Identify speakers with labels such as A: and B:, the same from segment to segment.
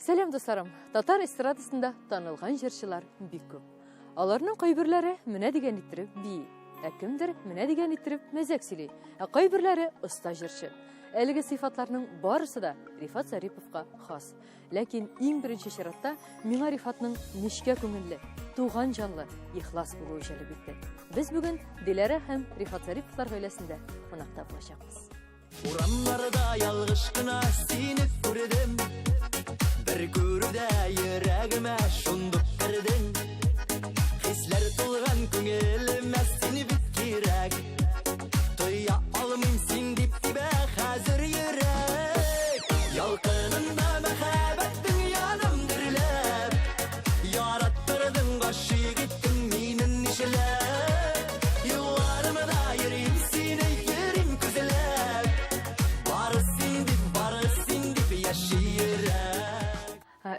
A: Сәлем достарым, татар эстрадасында танылған жырчылар бик көп. Аларның кайберләре менә дигән иттереп бии, кемдер менә дигән иттереп мәзәк сөйли, кайберләре оста жырчы. Әлеге сыйфатларның барысы да Рифат Зариповка хас. Ләкин иң беренче чиратта миңа Рифатның нечкә күңелле, туган җанлы, ихлас булуы җәлеп итте. Без бүген Диләрә һәм Рифат Зариповлар гаиләсендә кунакта булачакбыз.
B: Урамларда ялгыш кына сине күрдем. Бер күрүдә йөрәгемә шундук кердең. Хисләр тулган күңелемә сине бик кирәк. Тоя алмыйм син дип тибә хәзер йөрәк. Ялкынында мәхәббәтең яным дөрләп. Яраттырдың гашыйк иттең мине нишләп. Юлларымда йөрим сине йөрим күзләп. Бары син дип яши йөрәк.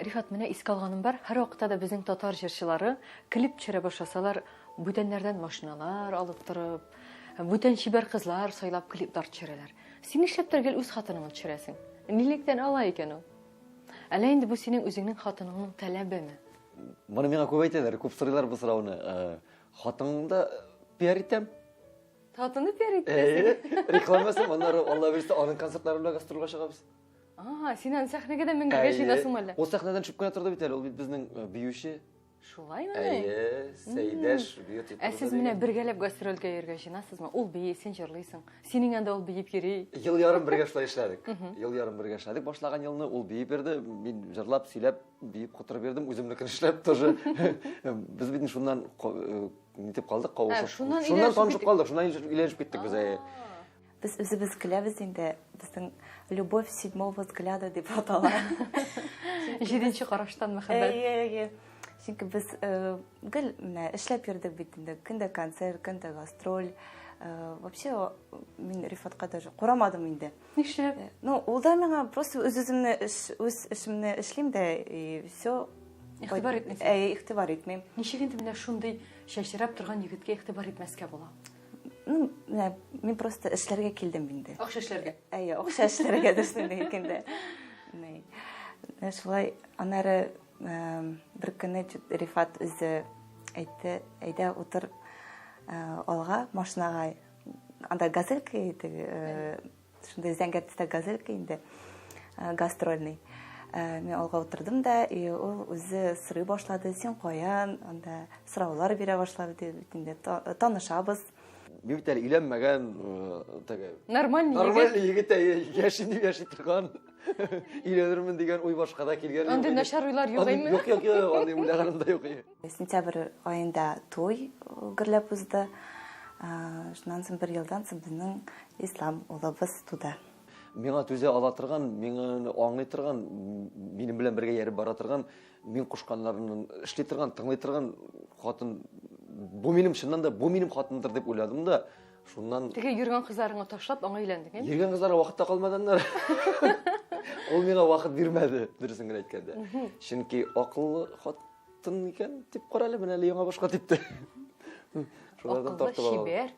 A: Рифат, менә искә алганым бар. Һәр вакытта да безнең татар җырчылары клип төшерә башласалар, бүтәннәрдән машиналар алып торып, бүтән чибәр кызлар сайлап клиплар төшерәләр. Син нишләптер гел үз хатыныңны төшерәсең? Нилектән ала икән ул? Әллә инде бу синең үзеңнең хатыныңның таләбеме?
C: Моны миңа күп әйтәләр, күп сорыйлар бу сорауны. Хатыныңда пиар итәм.
A: Хатыны пиар итәсең.
C: Рекламасын, аннары Алла бирсә, аның концертлары белән гастрольгә чыгабыз.
A: Син аны сәхнәгә дә менгәгә җыйнасыңмы әллә?
C: Ул сәхнәдән төшеп кенә торды бит әле, ул бит безнең биюче.
A: Шулаймы?
C: Сәйдәш бию тип.
A: Сез менә бергәләп гастрольгә йөргә җыйнасызмы? Ул бии, син җырлыйсың. Синең анда ул биеп йөри.
C: Ел ярым бергә шулай эшләдек. Ел ярым бергә эшләдек. Башлаган елны ул биеп берде, мин җырлап, сөйләп, биеп котырып бердем, үземнекен эшләп тоже. Без бит шуннан нитеп калдык, кавышып. Шуннан танышып калдык, шуннан илешеп киттек без.
D: Біз өзіміз кіләбіз енді біздің любовь седьмого взгляда деп атала.
A: Жетінші қараштан мәхәббәт.
D: Çünkü біз гіл эшләп йөрдек бит инде. Көнде концерт, көнде гастроль. Вообще мен Рифатка даже курамадым инде.
A: Нишләп?
D: Ну, ул да миңа просто үз эшемне эшлим дә и все.
A: Игътибар итмисең.
D: Игътибар итмим.
A: Ничек инде менә шундый шәшерәп торган егеткә игътибар итмәскә була?
D: Ну, мен просто эшләргә килдем инде.
A: Акча эшләргә.
D: Акча эшләргә дөресен әйткәндә. Шулай аннары бер көнне Рифат үзе әйтте, әйдә утыр алга машинага. Анда газелька иде, шундай зәңгәртистә газелька инде, гастрольный. Мен алга утырдым да, и ул үзе сорый башлады, син каян, анда сораулар бирә башлады, инде танышабыз.
C: Мин бит әле өйләнмәгән,
A: Нормальный
C: егет яши торган. Өйләнермен дигән уй башкада килгән.
A: Анда начар уйлар юк әйме?
C: Юк, аны уйлаганым да юк.
D: Сентябрь айында той гөрләп узды. Шуннан соң бер елдан соң безнең ислам улыбыз туды.
C: Миңа түзә ала торган, миңа аңлый торган, минем белән бергә ярып бара торган, мин кушканнарның эшли торган, тыңлый торган хатын, бу минем чыннан да бу минем хатындыр дип уйладым да, шуннан
A: Теге йөргән кызларыңа ташлап аңа өйләндең.
C: йөргән кызлар вакытта калмаганнар. Ул миңа вакыт бирмәде, дөресен генә әйткәндә. Чөнки акыллы хатын икән дип карале, менә әле яңа башка типте. Шулардан тартып алам.
A: Шибәр.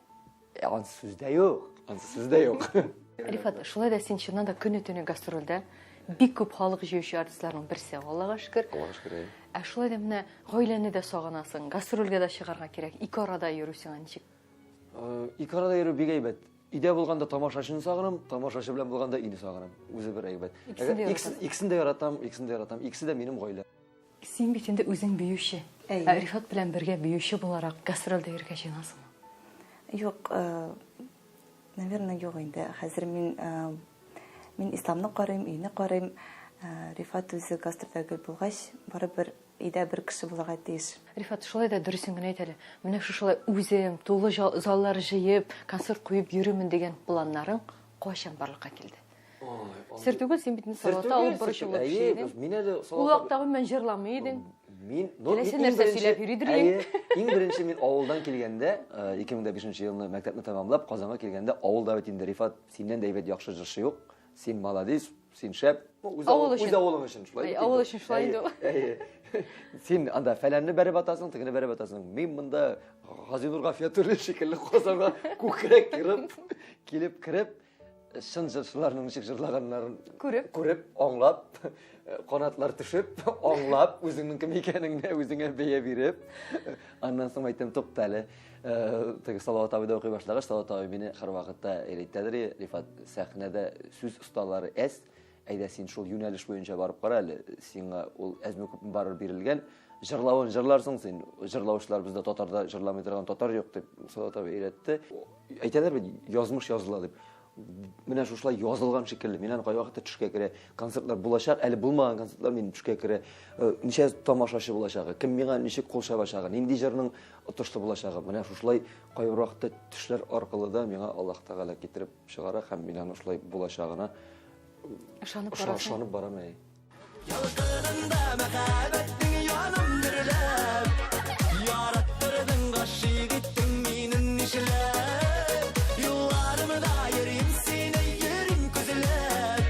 C: Ансыз сүздә юк.
A: Рифат, шулай да син чыннан да көне-төне гастрольдә бик күп халык җыючы артистларның берсе, Аллага шөкер. Шулай да менә гаиләне дә сагынасың, гастрольгә дә чыгарга кирәк. Ике арада йөрүсең ничек?
C: Ике арада йөрү бик әйбәт. Идә булганда тамашачыны сагынам, тамашачы белән булганда ине сагынам. Үзе бер әйбәт. Икесен дә яратам, икесе дә минем гаилә.
A: Син бит инде үзең биюче. Рифат белән бергә биюче буларак гастрольдә йөргә җыенасыңмы?
D: Юк, наверное, юк инде. Хәзер мин исламны карыйм, өйне карыйм. Рифат үзе гастрольдә булгач, барыбер өйдә бер кеше булырга тиеш.
A: Рифат, шулай да дөресен генә әйт әле. Менә шулай үзем тулы заллар җыеп, концерт куеп йөрүмен дигән планнарың кайчан барлыкка килде? Сер түгел, син бит Салаватта алып баручы булып эшләдең.
C: Мин әле
A: Ул вакытта мен җырламый идең.
C: Мин
A: нәрсә сөйләп йөридер идең.
C: Иң беренче мин авылдан килгәндә, 2005 елны мәктәпне тәмамлап, Казанга килгәндә, авылда бит инде Рифат, синнән дә әйбәт яхшы җырчы юк. Син молодец, син шәп. Үз авылың өчен шулай.
A: Авыл өчен шулай инде.
C: Син анда фәләнне бәреп атасың, тегене бәреп атасың. Мин монда Газинур Гафиятуллин шикелле Казанга күкрәк киреп, шын жырчыларның ничек жырлаганнарын
A: Күреп.
C: аңлап, канатлар төшеп, аңлап, үзеңнең кем икәнеңне үзеңә бәя биреп, аннан соң әйтәм туктале. Теге Салават абый да укый башлагач, Салават абый мине һәр вакытта әйтәдер, Рифат, сәхнәдә сүз осталары әс, әйдә син шул юнәлеш буенча барып кара әле, сиңа ул әзме күп барыр бирелгән. Жырлавын жырларсың син. Жырлаучылар бездә татарда жырламый торган татар юк дип Салават абый өйрәтте. Әйтәләр бит, язмыш языла дип. Менә шулай язылган шикелле. Миннән кай вакытта төшкә керә, концертлар булачак, әле булмаган концертлар мин төшкә керә. Ничә тамашачы булачагы, кем миңа ничек кул чабачагы, нинди җырның отышлы булачагы. Менә шулай кай вакытта төшләр аркылы да миңа Аллаһ Тәгалә китереп чыгара һәм мин аны шулай булачагына ышанып барам.
B: Ялкынында мәхәббәтең яным дөрләп, яраттырдың гашыйк иттең минен нишләп, юлларымда йөрим сине йөрим күзләп,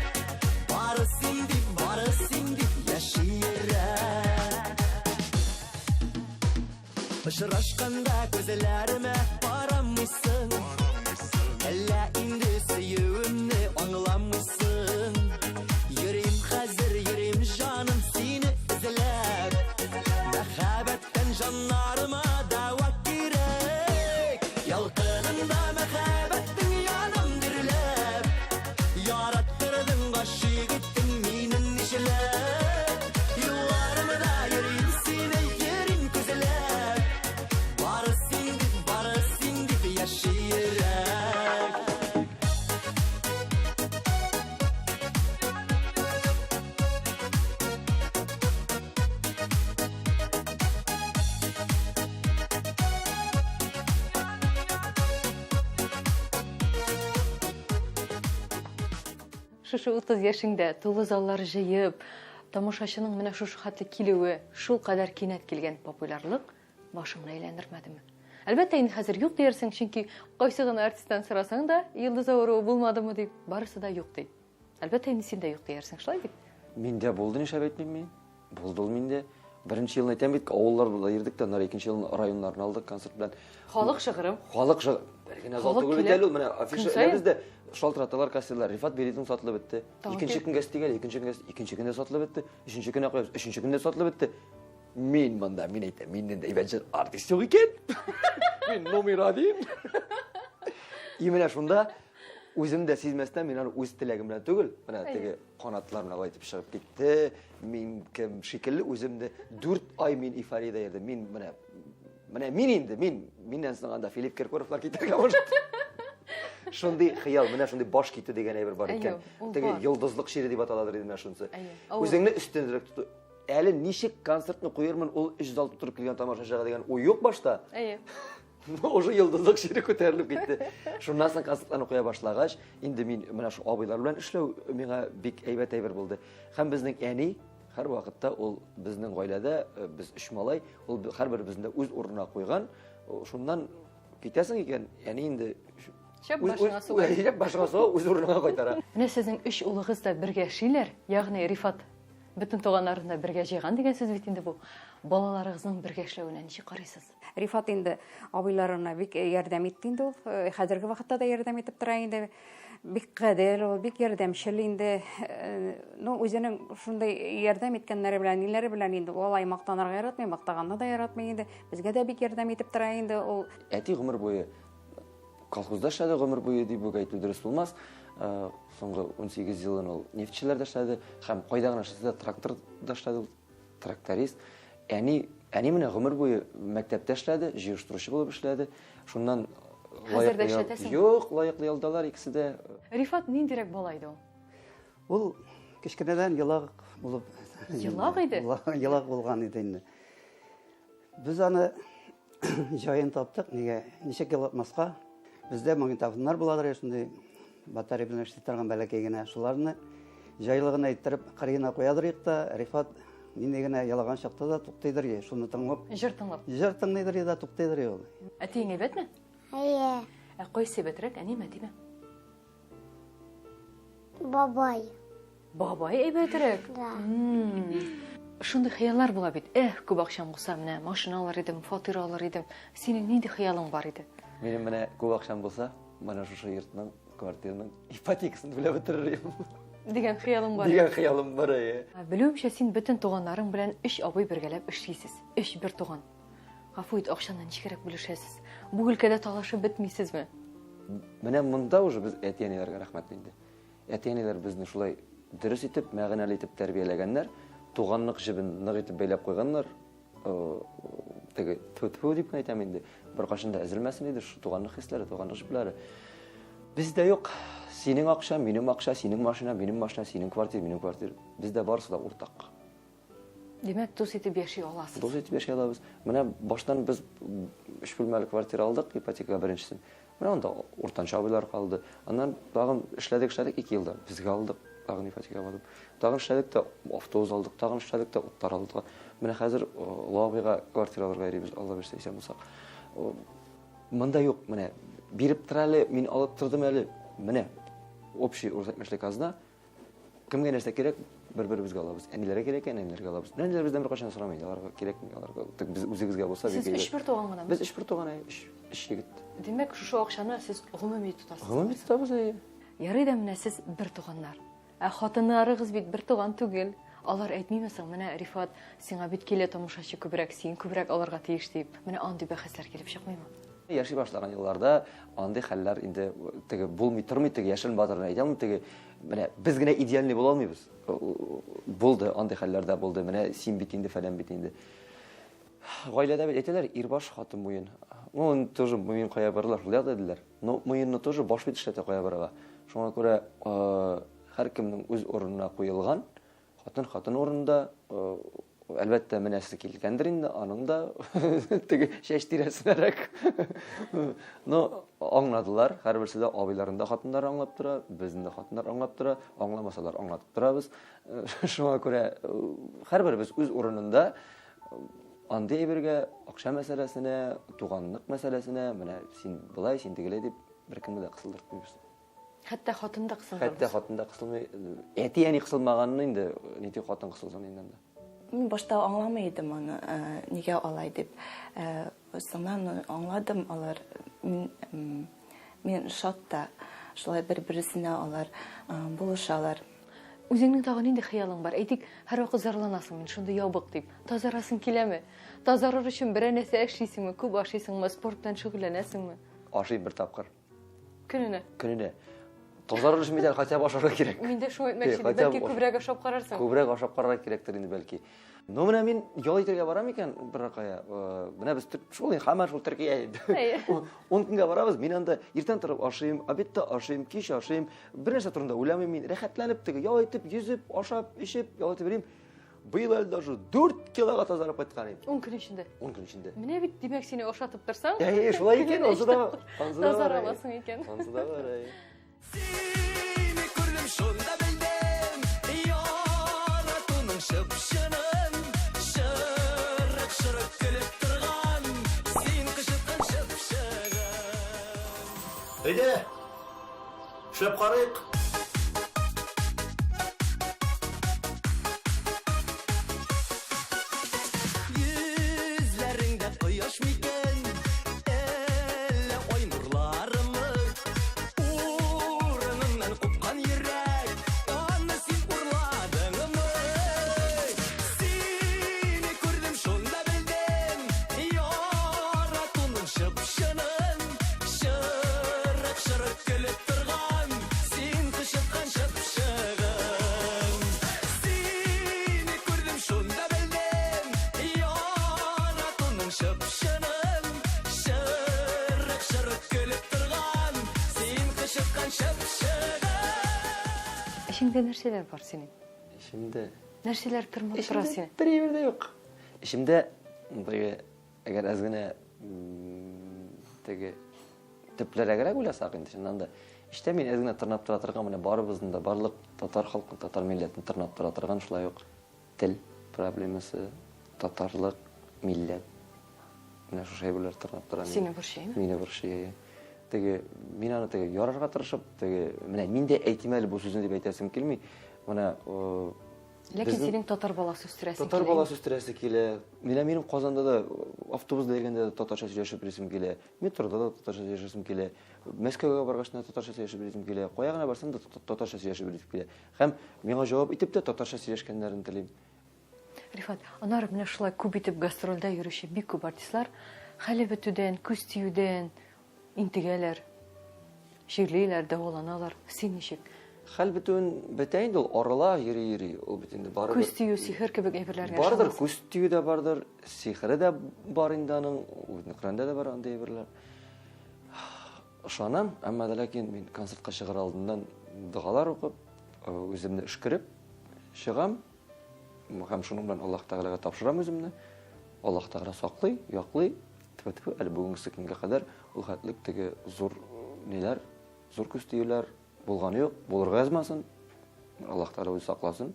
B: бары син дип яширәм. Очрашканда күзләремә карамыйсың, әллә инде сөюемне аңламыйсың. Йөрим хәзер йөрим җаным сине эзләп, мәхәббәттән җаннарыма дәва кирәк. Ялкынында мәхәббәтең яным дөрләп, яраттырдың гашыйк иттең минен нишләп, юлларымда йөрим сине йөрим күзләп, бары син дип яширәк.
A: Шушы 30 яшеңдә тулы заллар җыеп, тамашачының менә шушы хәтле килүе, шул кадәр кинәт килгән популярлык башыңны әйләндермәдеме? Әлбәттә, инде хәзер юк диярсең, чөнки кайсы гына артисттан сорасаң да, йолдыз авыруы булмадымы дип, барысы да юк ди. Әлбәттә, инде син дә юк диярсең, шулай бит?
C: Миндә булды, нишләп әйтмим мин? Булды ул миндә. Беренче елны әйтәм бит, авылларда йөрдек тә, нар икенче елны районнарны алдык концерт белән.
A: Халык шыгырым.
C: Халык шыгыр. Бер генә зал түгел бит әле ул, менә афишаларыбызда шалтыраталар, кассирлар, Рифат билетың сатылып бетте. Икенче көнгә стигәл, икенче көндә сатылып бетте. Өченче көнне куябыз, өченче көндә сатылып бетте. Мин монда, мин әйтәм, миннән дә ивәнче артист юк икән. Мин номер 1. И менә шунда үзем дә сизмәстән мин аны үз теләгем белән түгел, менә теге канатлар белән әйтеп чыгып китте. Мин кем шикелле үзем дә 4 ай мин эйфориядә йөрдем. Мин менә мин инде, миннән соң анда Филипп Киркоровлар китәргә башлады. Шундый хыял, менә шундый баш китү дигән әйбер бар икән. Теге йолдызлык шире дип аталадыр иде менә шунысы. Үзеңне өстенрәк тоту. Әле ничек концертны куермын, ул 3 зал тутырып килгән тамашачыга дигән ой юк башта. Уже йолдызлык шире күтәрелеп китте. Шуннан соң концертларны куя башлагач, инде мин менә шу абыйлар белән эшләү миңа бик әйбәт әйбер булды. Һәм безнең әни һәр вакытта ул безнең гаиләдә без 3 малай, ул һәрберебезне үз урынына куйган. Шуннан китәсең икән, әни инде
A: Шәп башына сугар.
C: Шәп башына сугар, үз урынына кайтара.
A: Менә сезнең 3 улыгыз да бергә эшлиләр, ягъни Рифат бөтен туганнарны бергә җыйган дигән сүз бит инде бу. Балаларыгызның бергә эшләвенә ничек карыйсыз?
E: Рифат инде абыйларына бик ярдәм итте инде ул. Хәзерге вакытта да ярдәм итеп тора инде. Бик кадер ул, бик ярдәмчел инде. Үзенең шундай ярдәм иткәннәре белән, ниләре белән инде алай мактанырга яратмый, мактаганны да яратмый инде. Безгә дә бик ярдәм итеп тора инде ул.
C: Әти гомер буе колхозда эшләде, гомер буе дип әйтү дөрес булмас. Соңгы 18 елын ул нефтчеләрдә эшләде, һәм кайда гына эшләсә, тракторда эшләде, тракторист. Әни менә гомер буе мәктәптә эшләде, җыештыручы булып эшләде. Шуннан
A: Хәзер дә эшләтәсең?
C: Юк, лаеклы ялдалар икесе дә.
A: Рифат ниндирәк бала иде ул?
F: Ул кечкенәдән елак булып.
A: Елак иде?
F: Елак булган иде инде. Без аны җаен таптык, ничек елатмаска. Бездә магнитофоннар буладыр, шундый батарея белән эшли торган бәләкәй генә. Шуларны җайлыгын әйттереп кырыена куядыр та, Рифат нинди генә ялаган чакта да туктыйдыр, шуны тыңлап.
A: Җыр тыңлап.
F: Җыр тыңлыйдыр да туктыйдыр ул.
A: Әтиң әйбәтме?
G: Әйе,
A: Кайсы әйбәтрәк, әниме, әтиме?
G: бабай.
A: Бабай әйбәтрәк.
G: Да.
A: Шундый хыяллар була бит. Күп акчам булса, менә машина алыр идем, фатир алыр идем. Синең нинди хыялың бар иде?
C: Минем менә күп акчам булса, менә шушы йортның квартираның ипотекасын төлеп бетеререм
A: Деген хыялың бар.
C: деген хыялым бар.
A: Белүемчә, син бөтен туганнарың белән 3 абый бергәләп эшлисез. 3 бер туган. Гафу ит, акчаны ничегрәк бүлешәсез? Бу өлкәдә талашып бетмисезме?
C: Менә монда уже без әтиәниләргә рәхмәт инде. Әтиәниләр безне шулай дөрес итеп, мәгънәле итеп тәрбияләгәннәр, туганлык җебен нык итеп бәйләп куйганнар. Теге ту дип әйтәм инде. Бер кашында әзелмәсен иде шу туганлык хисләре, туганлык җипләре. Бездә юк. Синең акча, минем акча, синең машина, минем машина, синең квартира, минем квартира. Бездә барысы да уртак.
A: Димәк, дус итеп яши аласыз.
C: Дус итеп яши алабыз. Менә баштан без 3 бүлмәле квартира алдык, ипотека беренчесен. Менә анда уртанча абыйлар калды. Аннан тагын эшләдек 2 елда. Безгә алдык, тагын ипотека алдык. Тагын эшләдек тә автобус алдык, тагын эшләдек тә уттар алдык. Менә хәзер Лабыйга квартираларга йөрибез, Алла берсе исән булсак. Монда юк, менә биреп тора әле, мин алып тордым әле. Менә общий үрсәтмәчлек казна. Кемгә нәрсә кирәк? Бер-беребезгә алабыз. Әниләргә кирәк, әниләргә алабыз. Әниләр бездән бер кашан сорамый. Аларга кирәкми, аларга без үзегезгә булса бик.
A: Сез 3 бер туган гына.
C: Без 3 бер туган, 3 егет.
A: Димәк, шушы акчаны сез гомуми тотасыз.
C: Гомуми тотабыз.
A: Ярый да менә сез бер туганнар. Хатыннарыгыз бит бер туган түгел. Алар әйтмиме соң, менә Рифат, сиңа бит килә тамашачы күбрәк, син күбрәк аларга тиеш дип. Менә андый бәхәсләр килеп чыкмыймы?
C: Яши башлаган елларда андый хәлләр инде теге булмый тормый, теге яшел батырны әйтәм, теге менә без генә идеальный була алмыйбыз. Булды, андый хәлләрдә булды. Менә син бит инде, фәлән бит инде. Гаиләдә бит әйтәләр, ирбаш хатын муен. Он тоже муен кая баралар, шулай диләр. Но муенны тоже баш бит эшләтә кая барага. Шуңа күрә һәркемнең үз урынына куелган, хатын урынында. Әлбәттә, менә сез килгәндер инде, аның да теге шәч тирәсенәрәк. Но аңладылар, һәрберсе дә абыйларында хатыннар аңлап тора, безнең дә хатыннар аңлап тора, аңламасалар аңлатып торабыз. Шуңа күрә һәрберебез үз урынында андый әйбергә акча мәсьәләсенә, туганлык мәсьәләсенә, менә син булай, син тегеләй дип беркемне дә кысылдыртмыйбыз.
A: Хәтта хатын да кысылдырмый.
C: Хәтта хатын да кысылмый. Әти-әни кысылмаганны инде, нити хатын кысылсын инде.
D: Мин башта аңламый идем аны, нигә алай дип. Соңнан аңладым, алар мен шатта, шулай бер-берсенә алар булышалар.
A: Үзеңнең тагын инде хыялың бар. Әйтик, һәр вакыт зарланасың, мин шундый ябык дип. Тазарасың киләме? Тазарыр өчен бер нәрсә эшлисеңме, күп ашыйсыңмы, спорт белән шөгыльләнәсеңме?
C: Ашый бер тапкыр.
A: Көненә.
C: Тазарыр өчен бит хотя бы ашарга кирәк.
A: Мин дә шуны әйтмәкче идем, бәлки күбрәк ашап карарсың.
C: Күбрәк ашап карарга кирәктер инде бәлки. Но менә мин ял итәргә барам икән бер кая. Менә без шул һәммә шул Төркия. 10 көнгә барабыз. Мин анда иртән торып ашыйм, обедта ашыйм, кич ашыйм. Бер нәрсә турында уйламыйм мин. Рәхәтләнеп теге ял итеп, йөзеп, ашап, ичеп, ял итеп йөрим. Быел әле даже 4 килога тазарып кайткан идем.
A: 10 көн эчендә.
C: 10 көн эчендә.
A: Менә бит димәк сине ашатып торсаң.
C: Шулай икән, ансы да.
A: Тазараласың икән.
C: Ансы да бар.
B: Seni gördüm şunda bildim Yaratının şıpşının Şırık şırık gülüp durgan Sen kışıtkan şıpşığın
H: Haydi, şöp karayık.
B: Yüzlerinde koyaş miken Elle oy nurlarımı Uğrunundan kopkan yürek Anı sen urladın mı Seni gördüm şunda bildim Yaratının şıpşının Şırık şırık gülüp durgan Sen kışıtkan şıpşığın Seni gördüm şunda bildim Yaratının şıpşının Şırık şırık gülüp durgan Sen kışıtkan şıpşığın
A: Эшеңдә нәрсәләр бар синең?
C: Ишемдә
A: Нәрсәләр тормып тора сине?
C: Берәр дә юк. Ишемдә теге әгәр аз гына теге төпләрәгрәк уйласак инде шуннан да иштә мин аз гына тырнап тора торган менә барыбызның да барлык татар халкы, татар милләтен тырнап тора торган шулай ук тел проблемасы, татарлык, милләт. Менә шушы әйберләр тырнап тора.
A: Сине борчыймы?
C: Мине борчый. Теге мин аны теге ярарга тырышып, теге менә мин дә әйтим әле бу сүзне дип әйтәсем килми. Менә
A: Ләкин синең татар баласы үстерәсең.
C: Татар баласы үстерәсе килә. Минем Казанда да автобуста йөргәндә татарча сөйләшеп йөрисем килә. Метрода да татарча сөйләшәсем килә. Мәскәүгә баргач та татарча сөйләшеп йөрисем килә. Кая гына барсам да татарча сөйләшеп йөрисем килә. Һәм миңа җавап итеп тә татарча сөйләшкәннәрен телим.
A: Рифат, аннары менә шулай күп итеп гастрольдә йөрүче бик күп артистлар хәле бетүдән, күз тиюдән интегәләр, ширлиләр, дәваланалар. Син ничек?
C: Хәл бетүен бетә инде ул арыла йөри. Ул бит инде барыбер.
A: Күз тию, сихер кебек әйберләргә
C: Бардыр, күз тию да бардыр, сихере дә бар инде аның, Үтнекрәндә дә бар андый әйберләр. Ышанам, әмма ләкин мин концертка чыгар алдыннан дугалар укып, үземне эшкереп чыгам. Һәм шуның белән Аллаһ Тәгаләгә тапшырам үземне. Аллаһ Тәгалә саклый, яклый. Тфу-тфу, әле бүгенге көнгә кадәр ул хәтлек теге зур ниләр, зур күз тиюләр булганы юк, булырга язмасын. Аллаһ Тәгалә үзе сакласын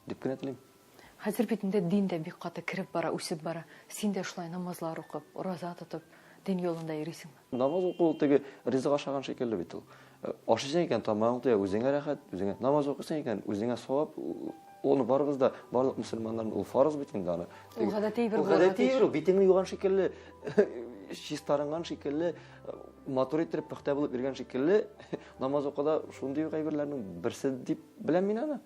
C: дип кенә телим.
A: Хәзер бит инде дин дә бик каты киреп бара, үсеп бара. Син дә шулай намазлар укып, ураза тотып, дин юлында йөрисең.
C: Намаз уку теге ризык ашаган шикелле бит ул. Ашыйсың икән тамагың туя, үзеңә рәхәт, үзеңә намаз укысың икән, үзеңә савап. Ул барыбыз да барлык мөселманнарның ул фарыз бит инде аны.
A: Ул гадәти бер
C: гадәти ул битеңне юган шикелле, чистарынган шикелле, матур итеп пөхтә булып йөргән шикелле, намаз укуда шундый гайберләрнең берсе дип беләм мин аны.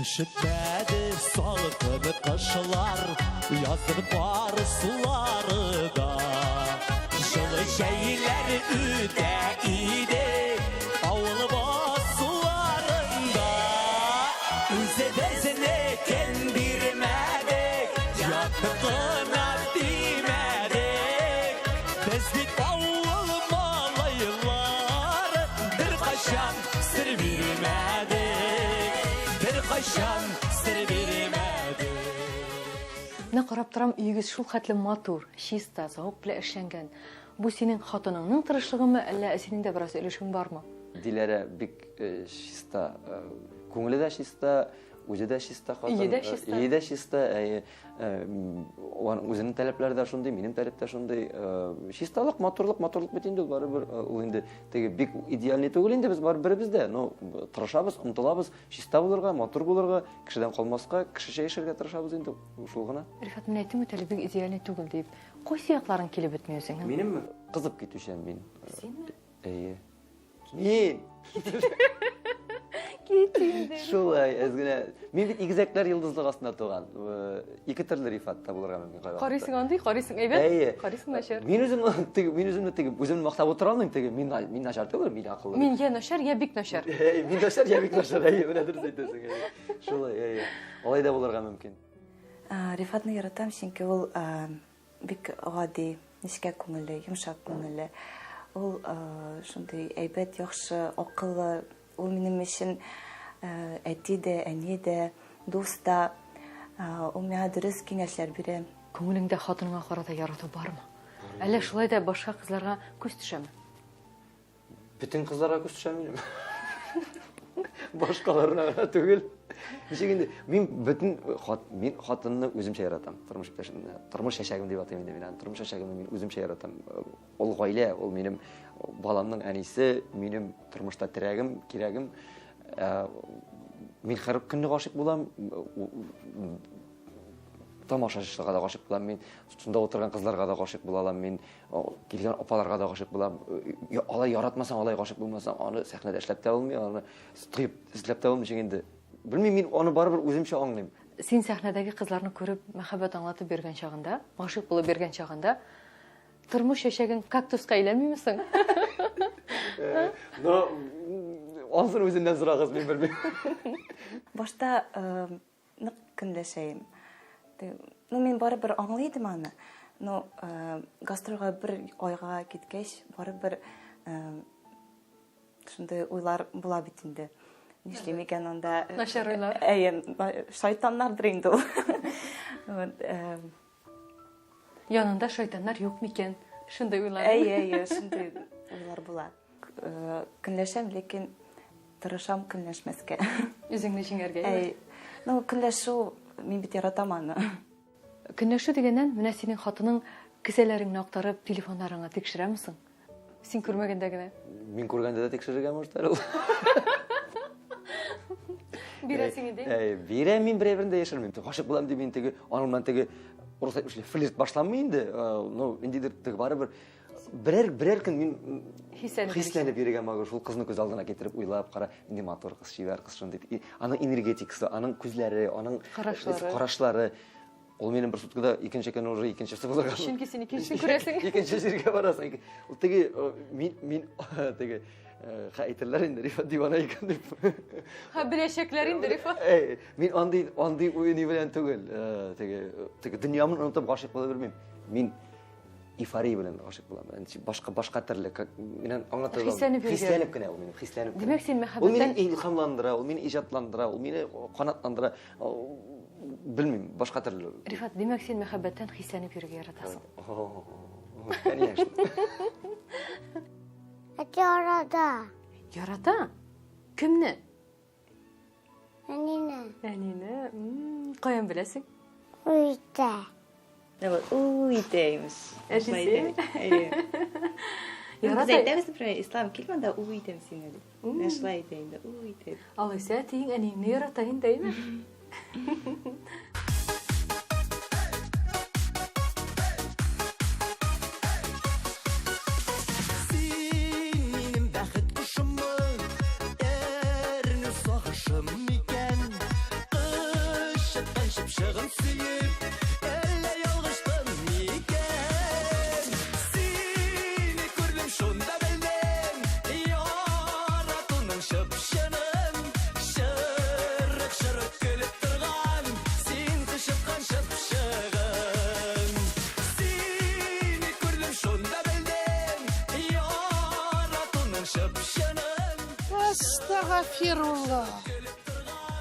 B: Ишетмәде салкын кышлар, язгы бар сулары да. Жылы җәйләр үтә иде, авыл басуларында. Үзебезне кен бирмәдек, ятыкына тимәдек. Без бит авыл малайлар, бер кайчан сер бирмәдек. Бер кайчан сер бирмәдек.
A: Менә карап торам, өегез шул хәтле матур, чиста, заук белән эшләнгән. Бу синең хатыныңның тырышлыгымы, әллә синең дә бераз өлешең бармы?
C: Диләрә бик чиста, күңеле дә чиста, үзе дә чиста хатын.
A: Ие дә чиста.
C: Ие дә чиста, үзенең таләпләре дә шундый, минем таләп тә шундый. Чисталык, матурлык бит инде барыбер ул инде теге бик идеальный түгел инде, без барыбыз да, но тырышабыз, омтылабыз, чиста булырга, матур булырга, кешедән калмаска, кешечә яшәргә тырышабыз инде, шул гына.
A: Рифат, менә әйтем үтәле бик идеальный түгел дип. Кайсы якларын килеп бетми үзең?
C: Минемме? Кызып китүчән мин.
A: Синме?
C: Әйе. Мин.
A: Китинде.
C: Шулай, әзгенә. Мин бит игезәкләр йолдызлык астында туган. Ике төрле Рифатта булырга мөмкин кайвакытта.
A: Карыйсың андый, карыйсың әйбәт.
C: Әйе.
A: Карыйсың начар.
C: Мин үземне мактап утыра алмыйм теге. Мин начар түгел, мин акыллы.
A: Мин я начар, я бик начар.
C: Әйе, мин начар, я бик начар. Әйе, менә дөрес әйтәсең. Шулай, әйе. Алай да булырга мөмкин.
D: Рифатны яратам, чөнки ул бик гади, нечкә күңелле, йомшак күңелле. Ул шундый әйбәт, яхшы, акыллы. Ул минем өчен әти дә, әни дә, дус да. Ул миңа дөрес киңәшләр бирә.
A: Күңелеңдә хатыныңа карата ярату бармы? Әллә шулай да башка кызларга күз төшәме?
C: Бүтән кызларга күз төшәм минем. Башкаларына гына түгел. Ничек инде мин хатынны үземчә яратам. Тормыш яшәгем дип атыйм инде мин. Тормыш яшәгемне мин үземчә яратам. Ул гаилә, ул минем баламның әнисе, минем тормышта терәгем, кирәгем. Мин һәр көнне гашык булам. Тамашачыларга да гашык булам мин. Шунда утырган кызларга да гашык була алам мин. Килгән апаларга да гашык булам. Алай яратмасаң, алай гашык булмасаң, аны сәхнәдә эшләп тә булмый, аны тыйып эзләп тә булмый инде. Белмим, мин аны барыбер үземчә аңлыйм.
A: Син сәхнәдәге кызларны күреп, мәхәббәт аңлатып бергән чагында, гашык булып бергән чагында, тормыш яшәгән кактуска әйләнмимсең?
C: Но азыр үзеннән сорагыз, мин белмим.
D: Башта нык көнләшәем. Мин барыбер аңлыйдым аны. Но гастрольгә бер айга киткәч, барыбер шундый уйлар була бит инде. Нишлим икән анда?
A: Начар уйлар.
D: Әйе, шайтаннардыр инде ул.
A: Янында шайтаннар юк микән? Шундай уйлар.
D: Әйе, шундый уйлар була. Көнләшәм, ләкин тырышам көнләшмәскә.
A: Үзеңне җиңәргә.
D: Әйе. Ну, көнләшү мин бит яратам аны.
A: Көнләшү дигәннән, менә синең хатының кесәләреңне актарып, телефоннарыңа тикшерәмсең? Син күрмәгәндә генә.
C: Мин күргәндә дә тикшерергә может әле.
A: Бирәсең иде.
C: Бирәм мин береберінде яшермейм. Гашык булам дип мин теге аның теге урыс әйтмешләр флирт башламый инде. Ну, индидер теге барыбер берәр көн мин хисләнеп йөргән магы шул кызны күз алдына китереп уйлап кара, инде матур кыз, шибәр кыз шундый. Аның энергетикасы, аның күзләре, аның карашлары. Ул минем бер суткада икенче көн уже икенчесе булырга.
A: Чөнки син икенчесен күрәсең.
C: Икенче җиргә барасың. Ул теге мин теге әйтерләр инде Рифат дивана икән дип.
A: Беләчәкләр инде Рифат.
C: Мин андый уйны белән түгел. Теге дөньямны онытып гашык була белмим. Мин эйфория белән гашык булам. Башка төрле миннән аңлатырга. Хисләнеп кенә ул минем, хисләнеп.
A: Димәк син
C: Ул
A: мәхәббәттән
C: мине илһамландыра, ул мине иҗатландыра, ул мине канатландыра. Белмим, башка төрле.
A: Рифат, димәк син мәхәббәттән хисләнеп йөрергә яратасың.
C: Конечно.
G: Ярата.
A: Ярата? Кемне?
G: Әнине.
A: Әнине. Каян беләсең?
G: Уйта.
I: Уйдейміз.
A: Әтисе?
I: Біз айтамыз, ислам келмеді, уйдем сені деп. Ашылай айтайын да, уйдем.
A: Алайса, тиң әнеңне яратайын дейме?
B: Син минем бәхет кошыммын, әрне сагышым икән. Кышыткан чыпчыгын сөеп, әллә ялгыштым икән. Сине күрдем, шунда белдем, яратуның чыпчыгын. Шырык көлеп торган, син кышыткан чыпчыгын. Сине күрдем, шунда белдем, яратуның чыпчыгын.
J: Астағфирулла.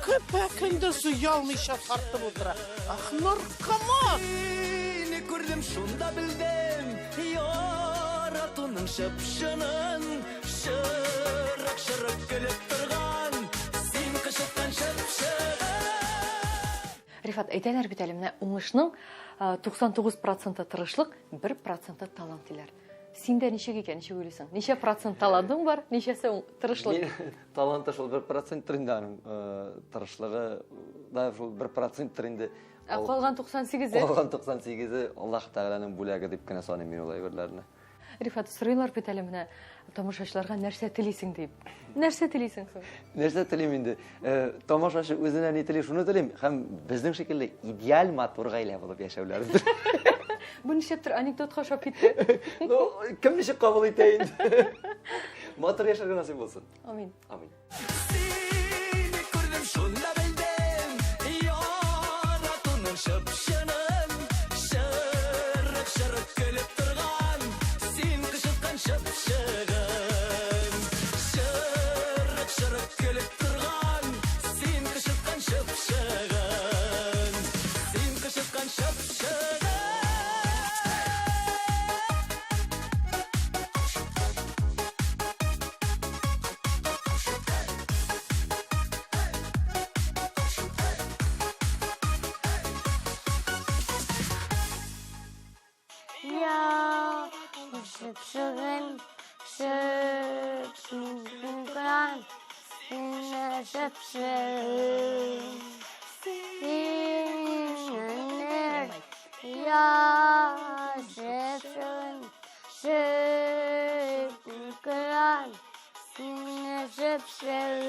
J: Көпәкінді суялмыйша тартып отыра. Ахнұр камат.
B: Сине күрдем, шунда белдем, яратуның чыпчыгын. Шырык көлеп торган, син кышыткан чыпчыгын.
A: Рифат, әйтәләр бит әле, менә уңышның 99% тырышлык, 1% талант диләр. Синдә ничек икән, ничек уйлыйсың? Ничә процент талантың бар, ничәсе тырышлык?
C: Таланты шул 1% тренде аның тырышлыгы да шул 1% тренде.
A: Калган 98-е?
C: Калган 98-е Аллаһ Тәгаләнең бүләге дип кенә саныйм мин ул әйберләрне.
A: Рифат, сорыйлар бит әле, менә тамашачыларга нәрсә телисең дип. Нәрсә телисең соң?
C: Нәрсә телим инде? Тамашачы үзенә ни тели, шуны телим. Һәм безнең шикелле идеаль матур гаилә булып яшәүләрен.
A: Бу ничектер анекдотка ошап китте.
C: Ну, кем ничек кабул итә инде? Матур яшәргә насыйп булсын.
A: Амин.
C: Амин.
B: Сине күрдем, шунда белдем, яратуның чыпчыгын. Шырык көлеп торган, син кышыткан чыпчыгын. Шырык көлеп торган, син кышыткан чыпчыгын. Син кышыткан чыпчыгын.
G: Ya, şıpşığın, şıpşığın, yine şıpşığın. Sinir, ya, şıpşığın, şıpşığın, yine şıpşığın.